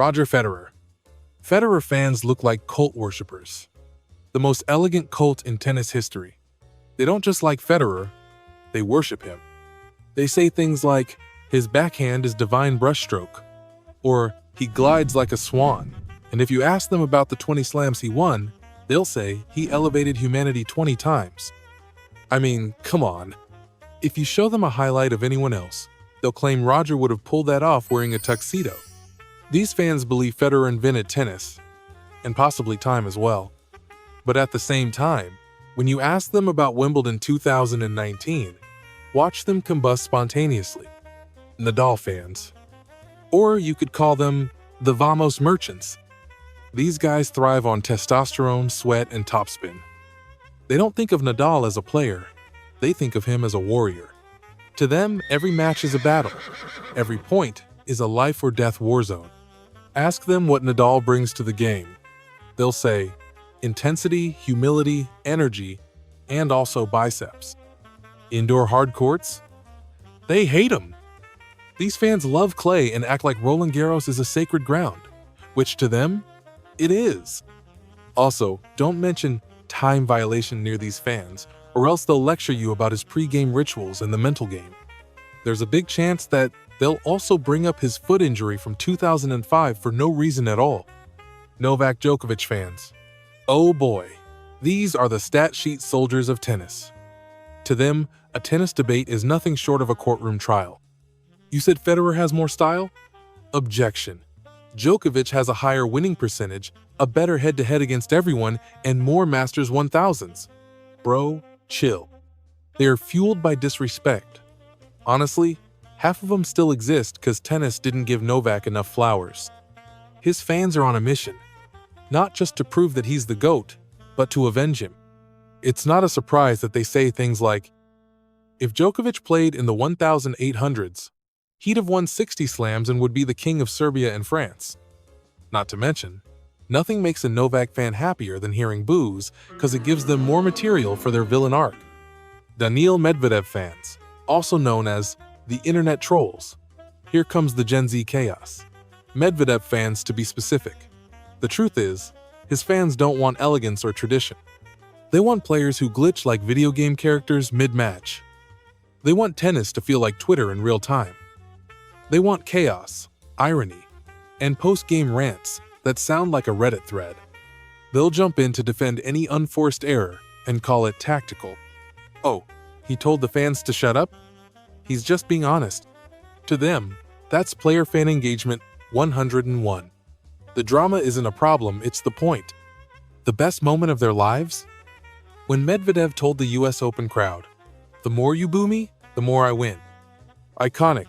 Roger Federer. Federer fans look like cult worshippers. The most elegant cult in tennis history. They don't just like Federer, they worship him. They say things like, his backhand is divine brushstroke, or he glides like a swan. And if you ask them about the 20 slams he won, they'll say he elevated humanity 20 times. I mean, come on. If you show them a highlight of anyone else, they'll claim Roger would have pulled that off wearing a tuxedo. These fans believe Federer invented tennis, and possibly time as well. But at the same time, when you ask them about Wimbledon 2019, watch them combust spontaneously. Nadal fans. Or you could call them the Vamos merchants. These guys thrive on testosterone, sweat, and topspin. They don't think of Nadal as a player, they think of him as a warrior. To them, every match is a battle. Every point is a life or death war zone. Ask them what Nadal brings to the game. They'll say, intensity, humility, energy, and also biceps. Indoor hard courts? They hate him. These fans love clay and act like Roland Garros is a sacred ground, which to them, it is. Also, don't mention time violation near these fans, or else they'll lecture you about his pre-game rituals and the mental game. There's a big chance that they'll also bring up his foot injury from 2005 for no reason at all. Novak Djokovic fans. Oh boy, these are the stat sheet soldiers of tennis. To them, a tennis debate is nothing short of a courtroom trial. You said Federer has more style? Objection. Djokovic has a higher winning percentage, a better head-to-head against everyone, and more Masters 1000s. Bro, chill. They are fueled by disrespect. Honestly, half of them still exist because tennis didn't give Novak enough flowers. His fans are on a mission, not just to prove that he's the GOAT, but to avenge him. It's not a surprise that they say things like, if Djokovic played in the 1800s, he'd have won 60 slams and would be the king of Serbia and France. Not to mention, nothing makes a Novak fan happier than hearing boos because it gives them more material for their villain arc. Daniil Medvedev fans, also known as the internet trolls. Here comes the Gen Z chaos. Medvedev fans, to be specific. The truth is, his fans don't want elegance or tradition. They want players who glitch like video game characters mid-match. They want tennis to feel like Twitter in real time. They want chaos, irony, and post-game rants that sound like a Reddit thread. They'll jump in to defend any unforced error and call it tactical. Oh, he told the fans to shut up? He's just being honest. To them, that's player-fan engagement 101. The drama isn't a problem, it's the point. The best moment of their lives? When Medvedev told the US Open crowd, "The more you boo me, the more I win." Iconic.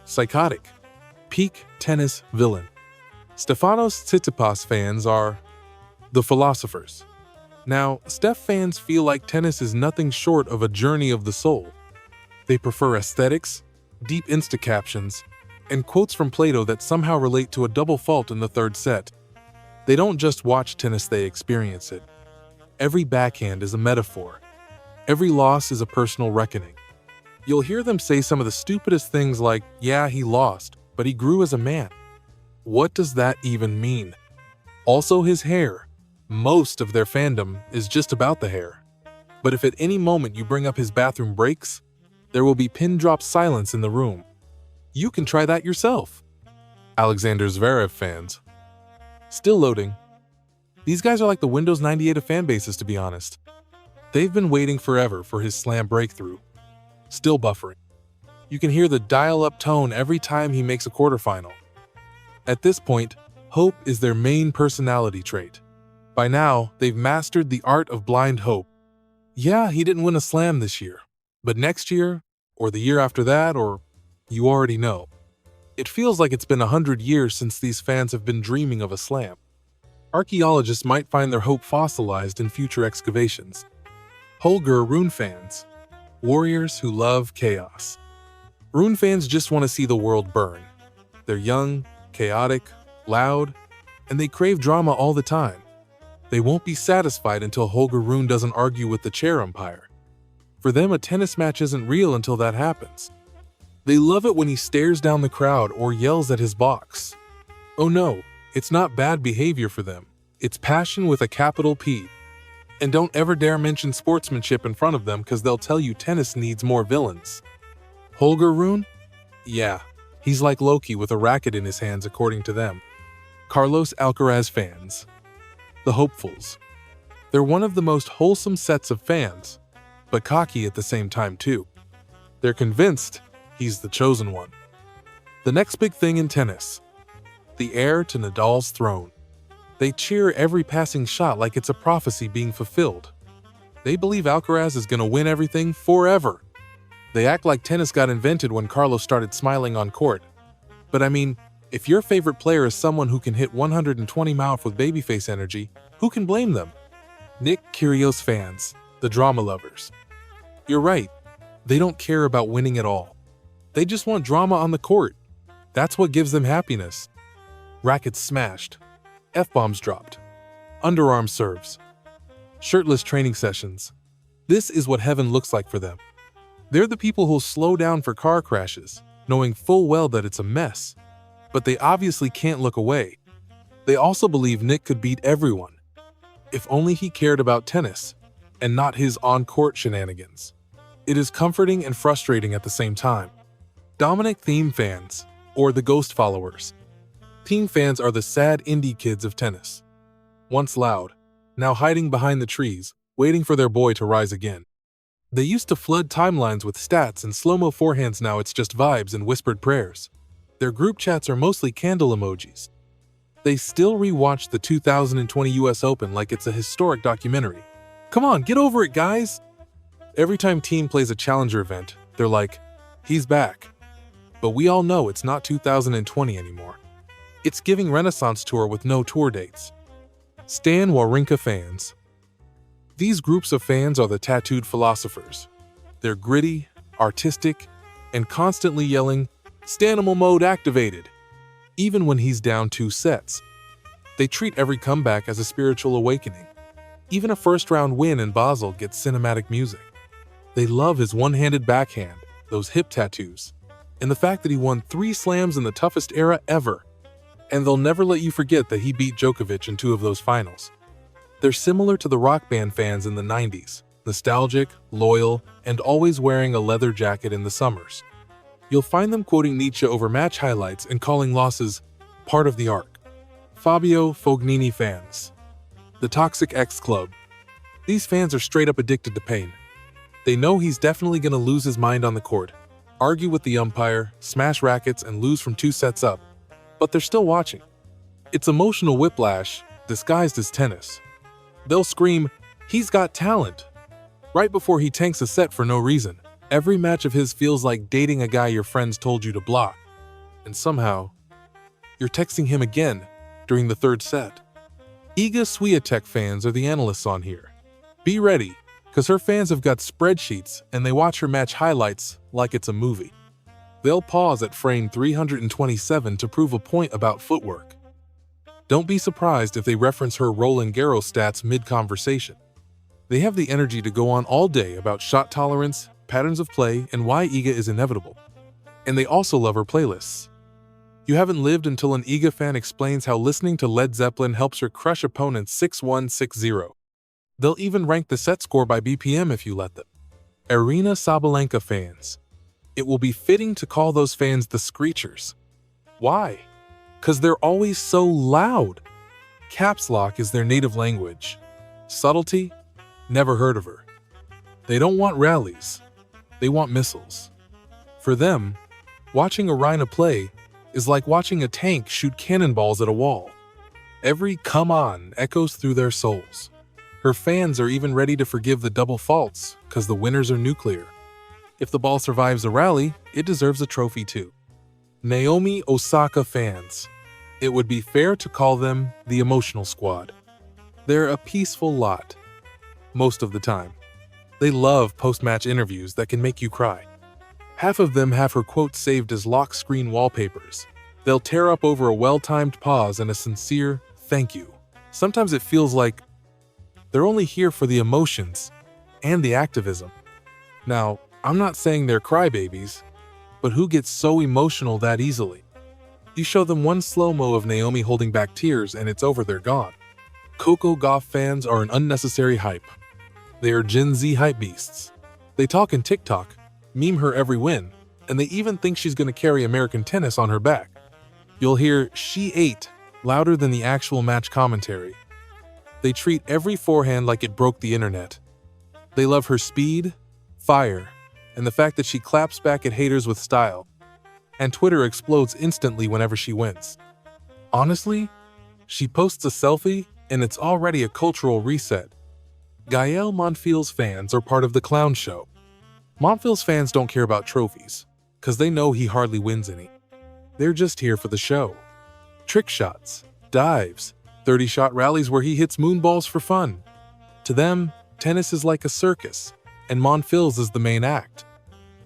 Psychotic. Peak tennis villain. Stefanos Tsitsipas fans are the philosophers. Now, Steph fans feel like tennis is nothing short of a journey of the soul. They prefer aesthetics, deep Insta captions, and quotes from Plato that somehow relate to a double fault in the third set. They don't just watch tennis, they experience it. Every backhand is a metaphor. Every loss is a personal reckoning. You'll hear them say some of the stupidest things like, yeah, he lost, but he grew as a man. What does that even mean? Also his hair. Most of their fandom is just about the hair. But if at any moment you bring up his bathroom breaks, there will be pin-drop silence in the room. You can try that yourself. Alexander Zverev fans. Still loading. These guys are like the Windows 98 of fan bases, to be honest. They've been waiting forever for his slam breakthrough. Still buffering. You can hear the dial-up tone every time he makes a quarterfinal. At this point, hope is their main personality trait. By now, they've mastered the art of blind hope. Yeah, he didn't win a slam this year, but next year, or the year after that, or you already know. It feels like it's been 100 years since these fans have been dreaming of a slam. Archaeologists might find their hope fossilized in future excavations. Holger Rune fans. Warriors who love chaos. Rune fans just want to see the world burn. They're young, chaotic, loud, and they crave drama all the time. They won't be satisfied until Holger Rune doesn't argue with the chair umpire. For them, a tennis match isn't real until that happens. They love it when he stares down the crowd or yells at his box. Oh no, it's not bad behavior for them. It's passion with a capital P. And don't ever dare mention sportsmanship in front of them because they'll tell you tennis needs more villains. Holger Rune? Yeah, he's like Loki with a racket in his hands according to them. Carlos Alcaraz fans. The hopefuls. They're one of the most wholesome sets of fans, but cocky at the same time too. They're convinced he's the chosen one. The next big thing in tennis. The heir to Nadal's throne. They cheer every passing shot like it's a prophecy being fulfilled. They believe Alcaraz is going to win everything forever. They act like tennis got invented when Carlos started smiling on court. But I mean, if your favorite player is someone who can hit 120 mouth with babyface energy, who can blame them? Nick Kyrgios fans, the drama lovers. You're right, they don't care about winning at all. They just want drama on the court. That's what gives them happiness. Rackets smashed, F-bombs dropped, underarm serves, shirtless training sessions. This is what heaven looks like for them. They're the people who'll slow down for car crashes, knowing full well that it's a mess. But they obviously can't look away. They also believe Nick could beat everyone, if only he cared about tennis and not his on-court shenanigans. It is comforting and frustrating at the same time. Dominic Thiem fans, or the Ghost followers. Thiem fans are the sad indie kids of tennis. Once loud, now hiding behind the trees, waiting for their boy to rise again. They used to flood timelines with stats and slow-mo forehands, now it's just vibes and whispered prayers. Their group chats are mostly candle emojis. They still rewatch the 2020 US Open like it's a historic documentary. Come on, get over it, guys! Every time Thiem plays a challenger event, they're like, he's back. But we all know it's not 2020 anymore. It's giving Renaissance Tour with no tour dates. Stan Wawrinka fans. These groups of fans are the tattooed philosophers. They're gritty, artistic, and constantly yelling, Stanimal mode activated, even when he's down 2 sets. They treat every comeback as a spiritual awakening. Even a first-round win in Basel gets cinematic music. They love his one-handed backhand, those hip tattoos, and the fact that he won 3 slams in the toughest era ever. And they'll never let you forget that he beat Djokovic in 2 of those finals. They're similar to the rock band fans in the 90s, nostalgic, loyal, and always wearing a leather jacket in the summers. You'll find them quoting Nietzsche over match highlights and calling losses part of the arc. Fabio Fognini fans. The Toxic X Club. These fans are straight up addicted to pain. They know he's definitely going to lose his mind on the court, argue with the umpire, smash rackets, and lose from 2 sets up. But they're still watching. It's emotional whiplash disguised as tennis. They'll scream, he's got talent, right before he tanks a set for no reason. Every match of his feels like dating a guy your friends told you to block. And somehow, you're texting him again during the 3rd set. Iga Swiatek fans are the analysts on here. Be ready, because her fans have got spreadsheets and they watch her match highlights like it's a movie. They'll pause at frame 327 to prove a point about footwork. Don't be surprised if they reference her Roland Garros stats mid-conversation. They have the energy to go on all day about shot tolerance, patterns of play, and why Iga is inevitable. And they also love her playlists. You haven't lived until an Iga fan explains how listening to Led Zeppelin helps her crush opponents 6-1, 6-0. They'll even rank the set score by BPM if you let them. Arena Sabalenka fans. It will be fitting to call those fans the Screechers. Why? Because they're always so loud. Caps lock is their native language. Subtlety? Never heard of her. They don't want rallies. They want missiles. For them, watching Arena play is like watching a tank shoot cannonballs at a wall. Every "come on" echoes through their souls. Her fans are even ready to forgive the double faults because the winners are nuclear. If the ball survives a rally, it deserves a trophy too. Naomi Osaka fans. It would be fair to call them the emotional squad. They're a peaceful lot, most of the time. They love post-match interviews that can make you cry. Half of them have her quotes saved as lock screen wallpapers. They'll tear up over a well-timed pause and a sincere thank you. Sometimes it feels like they're only here for the emotions and the activism. Now, I'm not saying they're crybabies, but who gets so emotional that easily? You show them one slow-mo of Naomi holding back tears and it's over, they're gone. Coco Gauff fans are an unnecessary hype. They are Gen Z hype beasts. They talk in TikTok, meme her every win, and they even think she's going to carry American tennis on her back. You'll hear "she ate" louder than the actual match commentary. They treat every forehand like it broke the internet. They love her speed, fire, and the fact that she claps back at haters with style. And Twitter explodes instantly whenever she wins. Honestly, she posts a selfie and it's already a cultural reset. Gael Monfils fans are part of the clown show. Monfils fans don't care about trophies, because they know he hardly wins any. They're just here for the show. Trick shots, dives, 30-shot rallies where he hits moonballs for fun. To them, tennis is like a circus, and Monfils is the main act.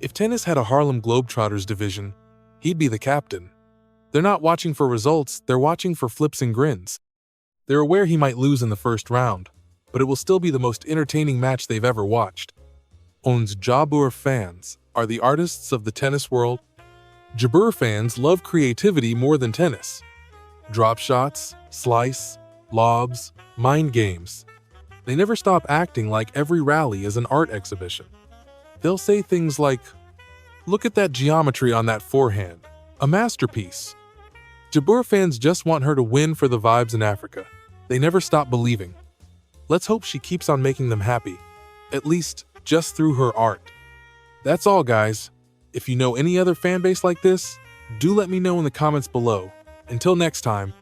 If tennis had a Harlem Globetrotters division, he'd be the captain. They're not watching for results, they're watching for flips and grins. They're aware he might lose in the first round, but it will still be the most entertaining match they've ever watched. Ons Jabeur fans are the artists of the tennis world. Jabeur fans love creativity more than tennis. Drop shots, slice, lobs, mind games. They never stop acting like every rally is an art exhibition. They'll say things like, "Look at that geometry on that forehand, a masterpiece." Jabeur fans just want her to win for the vibes in Africa. They never stop believing. Let's hope she keeps on making them happy, at least just through her art. That's all, guys. If you know any other fan base like this, do let me know in the comments below. Until next time,